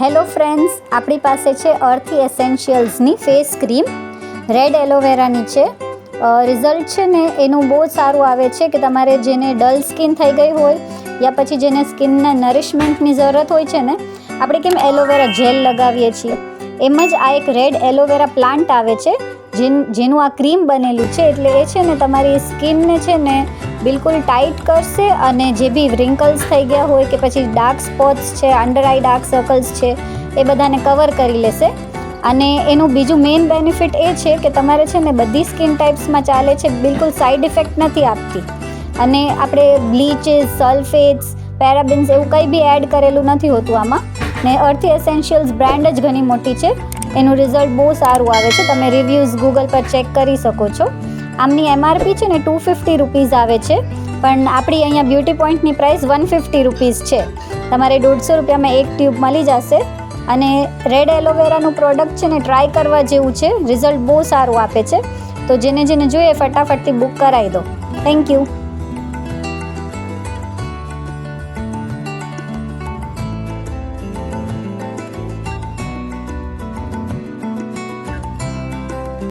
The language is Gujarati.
હેલો ફ્રેન્ડ્સ, આપણી પાસે છે અર્થી એસેન્શિયલ્સની ફેસ ક્રીમ રેડ એલોવેરાની છે. રિઝલ્ટ છે ને એનું બહુ સારું આવે છે કે તમારે જેને ડલ સ્કિન થઈ ગઈ હોય યા પછી જેને સ્કિનના નરિશમેન્ટની જરૂરત હોય છે ને, આપણે કેમ એલોવેરા જેલ લગાવીએ છીએ એમ જ આ એક રેડ એલોવેરા પ્લાન્ટ આવે છે જેનું આ ક્રીમ બનેલું છે. એટલે એ છે ને તમારી સ્કિનને છે ને બિલકુલ ટાઈટ કરશે અને જે બી રિંકલ્સ થઈ ગયા હોય કે પછી ડાર્ક સ્પોટ્સ છે, અંડર આઈ ડાર્ક સર્કલ્સ છે, એ બધાને કવર કરી લેશે. અને એનું બીજું મેઇન બેનિફિટ એ છે કે તમારે છે ને બધી સ્કિન ટાઈપ્સમાં ચાલે છે, બિલકુલ સાઈડ ઇફેક્ટ નથી આપતી. અને આપણે બ્લીચીસ, સલ્ફેટ્સ, પેરાબિન્સ એવું કંઈ બી એડ કરેલું નથી હોતું આમાં. ને અર્થી એસેન્શિયલ્સ બ્રાન્ડ જ ઘણી મોટી છે, એનું રિઝલ્ટ બહુ સારું આવે છે. તમે રિવ્યૂઝ ગૂગલ પર ચેક કરી શકો છો. આમની MRP છે ને 250 રૂપીઝ આવે છે, પણ આપણી અહીંયા બ્યુટી પોઈન્ટની પ્રાઇસ 150 રૂપીઝ છે. તમારે 150 રૂપિયામાં એક ટ્યુબ મળી જશે. અને રેડ એલોવેરાનું પ્રોડક્ટ છે ને ટ્રાય કરવા જેવું છે, રિઝલ્ટ બહુ સારું આપે છે. તો જેને જોઈએ ફટાફટથી બુક કરાવી દો. Thank you.